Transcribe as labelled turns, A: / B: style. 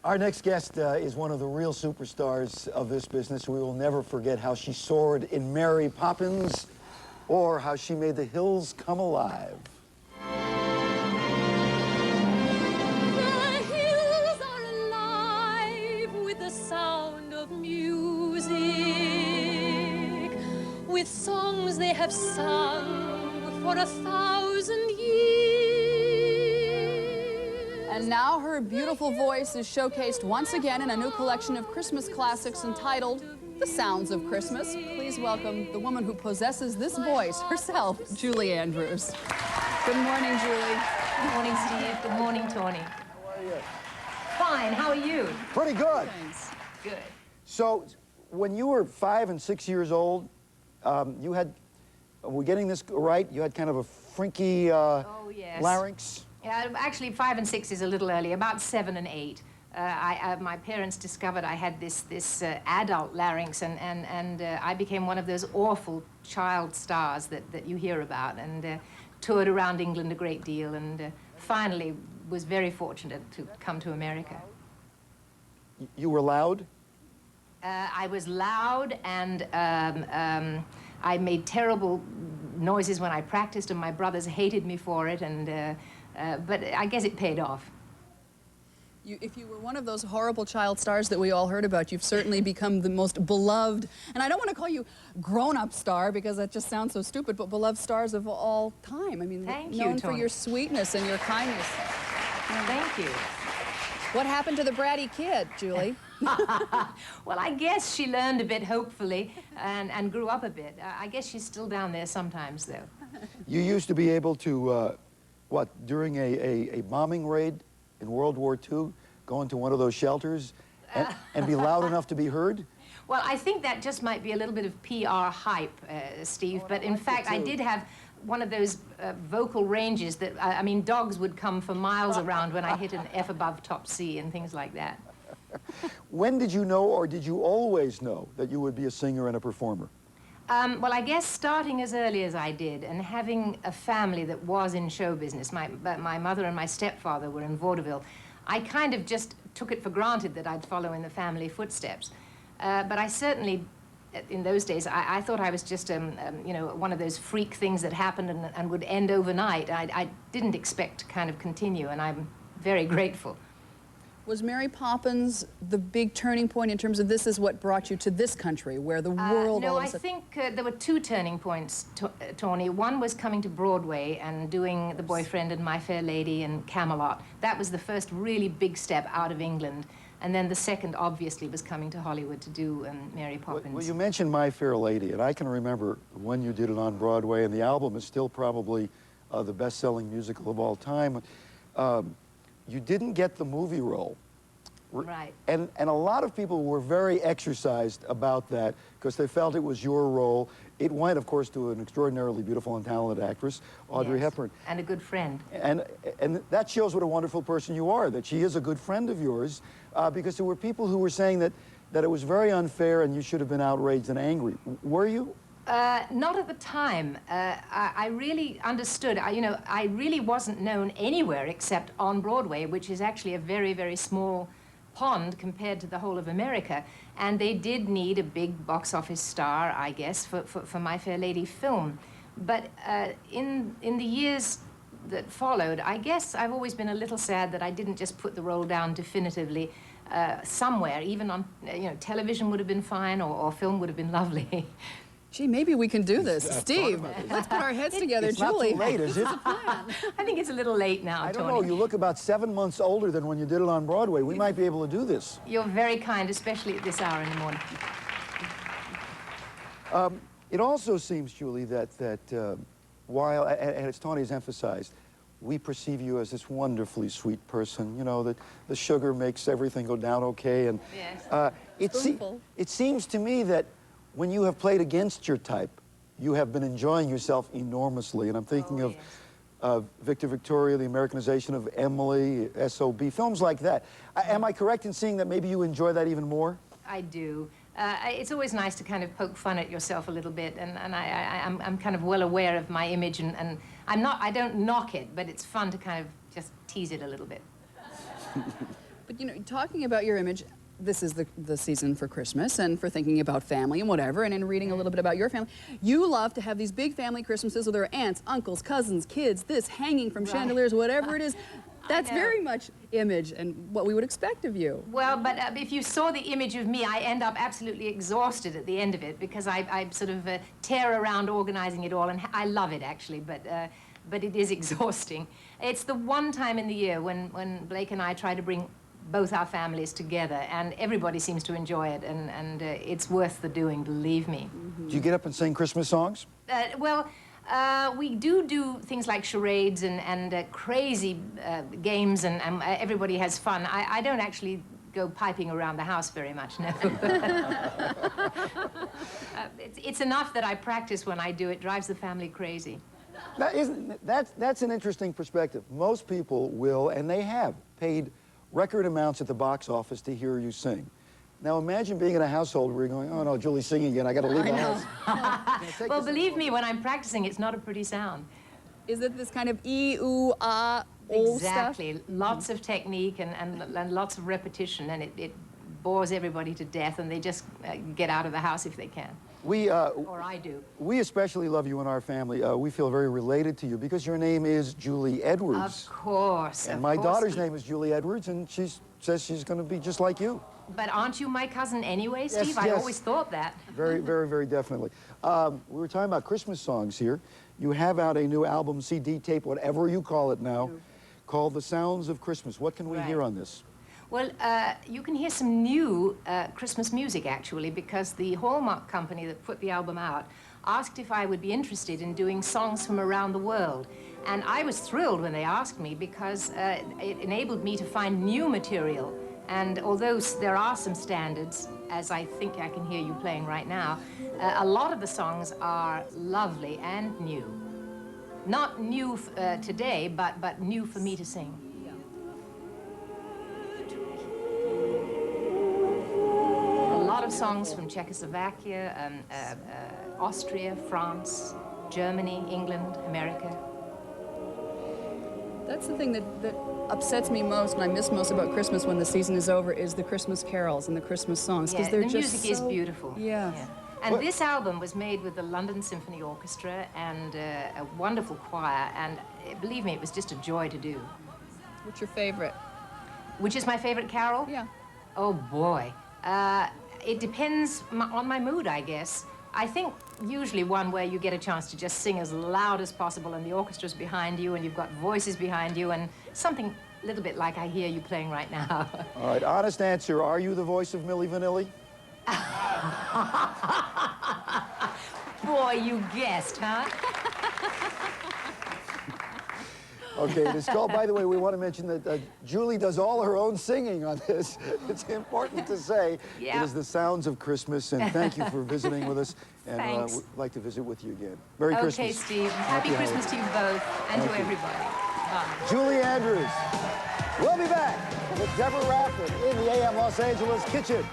A: Our next guest is one of the real superstars of this business. We will never forget how she soared in Mary Poppins or how she made the hills come alive.
B: The hills are alive with the sound of music, with songs they have sung for 1,000 years.
C: And now her beautiful voice is showcased once again in a new collection of Christmas classics entitled The Sounds of Christmas. Please welcome the woman who possesses this voice herself, Julie Andrews. Good morning, Julie.
D: Good morning, Steve. Good morning, Tony.
A: How are you?
D: Fine. How are you?
A: Pretty good.
C: Thanks.
D: Good.
A: So, when you were 5 and 6 years old, you had, we're getting this right, you had kind of a frinky
D: Oh, yes.
A: larynx?
D: Yeah, actually, 5 and 6 is a little early. About 7 and 8. My parents discovered I had this adult larynx, and I became one of those awful child stars that you hear about, and toured around England a great deal, and finally was very fortunate to come to America.
A: You were loud?
D: I was loud, and I made terrible noises when I practiced, and my brothers hated me for it, and but I guess it paid off.
C: If you were one of those horrible child stars that we all heard about, you've certainly become the most beloved, and I don't want to call you grown-up star because that just sounds so stupid, but beloved stars of all time. I mean, known for your sweetness and your kindness.
D: Thank you.
C: What happened to the bratty kid, Julie?
D: Well, I guess she learned a bit, hopefully, and grew up a bit. I guess she's still down there sometimes, though.
A: You used to be able to, during a bombing raid in World War II, go into one of those shelters and be loud enough to be heard?
D: Well, I think that just might be a little bit of PR hype, Steve, but in fact, I did have one of those vocal ranges that, I mean, dogs would come for miles around when I hit an F above top C and things like that.
A: When did you know, or did you always know, that you would be a singer and a performer?
D: Well, I guess starting as early as I did and having a family that was in show business, my mother and my stepfather were in vaudeville, I kind of just took it for granted that I'd follow in the family footsteps. But I certainly, in those days, I thought I was just, you know, one of those freak things that happened and would end overnight. I didn't expect to kind of continue, and I'm very grateful.
C: Was Mary Poppins the big turning point in terms of this is what brought you to this country, where the world...
D: No, I think there were two turning points, Tony. One was coming to Broadway and doing The Boyfriend and My Fair Lady and Camelot. That was the first really big step out of England. And then the second, obviously, was coming to Hollywood to do Mary Poppins.
A: Well, you mentioned My Fair Lady, and I can remember when you did it on Broadway, and the album is still probably the best-selling musical of all time. You didn't get the movie role.
D: Right.
A: And a lot of people were very exercised about that because they felt it was your role. It went, of course, to an extraordinarily beautiful and talented actress, Audrey Hepburn.
D: And a good friend.
A: And that shows what a wonderful person you are, that she is a good friend of yours, because there were people who were saying that it was very unfair and you should have been outraged and angry. Were you?
D: Not at the time. I really understood. You know, I really wasn't known anywhere except on Broadway, which is actually a very, very small pond compared to the whole of America. And they did need a big box office star, I guess, for My Fair Lady film. But in the years that followed, I guess I've always been a little sad that I didn't just put the role down definitively somewhere. Even on, you know, television would have been fine, or film would have been lovely.
C: Gee, maybe we can do this. Steve, let's put our heads together.
A: It's
C: Julie.
A: not too late, is it?
D: I think it's a little late now,
A: I don't
D: Tony.
A: know. You look about 7 months older than when you did it on Broadway. We might be able to do this.
D: You're very kind, especially at this hour in the morning.
A: It also seems, Julie, that while, and as Tony has emphasized, we perceive you as this wonderfully sweet person, you know, that the sugar makes everything go down okay. And
D: Yes.
A: it seems to me that when you have played against your type, you have been enjoying yourself enormously. And I'm thinking of Victor Victoria, the Americanization of Emily, S.O.B., films like that. Am I correct in seeing that maybe you enjoy that even more?
D: I do. It's always nice to kind of poke fun at yourself a little bit, and I'm kind of well aware of my image, and I don't knock it, but it's fun to kind of just tease it a little bit.
C: But you know, talking about your image, this is the season for Christmas and for thinking about family and whatever, and in reading a little bit about your family, you love to have these big family Christmases with their aunts, uncles, cousins, kids, this hanging from chandeliers, whatever it is. That's very much image and what we would expect of you.
D: Well, but if you saw the image of me, I end up absolutely exhausted at the end of it because I sort of tear around organizing it all, and I love it actually, but it is exhausting. It's the one time in the year when Blake and I try to bring both our families together, and everybody seems to enjoy it, and it's worth the doing, believe me.
A: Do you get up and sing Christmas songs?
D: Well, we do things like charades and crazy games, and everybody has fun. I don't actually go piping around the house very much, no. It's enough that I practice when I do it. Drives the family crazy.
A: That's an interesting perspective. Most people will, and they have, paid record amounts at the box office to hear you sing. Now imagine being in a household where you're going, oh no, Julie's singing again, I gotta leave the house.
D: Well, believe me, when I'm practicing, it's not a pretty sound.
C: Is it this kind of ooh, ah, oh
D: Exactly.
C: stuff?
D: Lots of technique and lots of repetition, and it bores everybody to death, and they just get out of the house if they can. Or I do.
A: We especially love you in our family. We feel very related to you because your name is Julie Edwards.
D: Of course.
A: And my daughter's name is Julie Edwards, and she says she's going to be just like you.
D: But aren't you my cousin anyway, Steve?
A: Yes,
D: I
A: yes.
D: always thought that.
A: Very, very, very definitely. We were talking about Christmas songs here. You have out a new album, CD, tape, whatever you call it now, called The Sounds of Christmas. What can we hear on this?
D: Well, you can hear some new Christmas music, actually, because the Hallmark company that put the album out asked if I would be interested in doing songs from around the world. And I was thrilled when they asked me because it enabled me to find new material. And although there are some standards, as I think I can hear you playing right now, a lot of the songs are lovely and new. Not new today, but new for me to sing. A lot of songs from Czechoslovakia, Austria, France, Germany, England, America.
C: That's the thing that upsets me most and I miss most about Christmas when the season is over is the Christmas carols and the Christmas songs, because they're just
D: the music is beautiful.
C: Yeah.
D: And this album was made with the London Symphony Orchestra and a wonderful choir, and believe me, it was just a joy to do.
C: What's your favorite?
D: Which is my favorite carol?
C: Yeah.
D: Oh boy. It depends on my mood, I guess. I think usually one where you get a chance to just sing as loud as possible and the orchestra's behind you and you've got voices behind you and something a little bit like I hear you playing right now.
A: All right, honest answer. Are you the voice of Milli Vanilli?
D: Boy, you guessed, huh?
A: Okay, this call, by the way, we want to mention that Julie does all her own singing on this. It's important to say.
D: Yeah.
A: It is the sounds of Christmas, and thank you for visiting with us. And
D: Thanks.
A: we'd like to visit with you again. Merry
D: Okay,
A: Christmas.
D: Steve. Happy Christmas to you both and to everybody. Bye.
A: Julie Andrews. We'll be back with Deborah Raffin in the AM Los Angeles kitchen.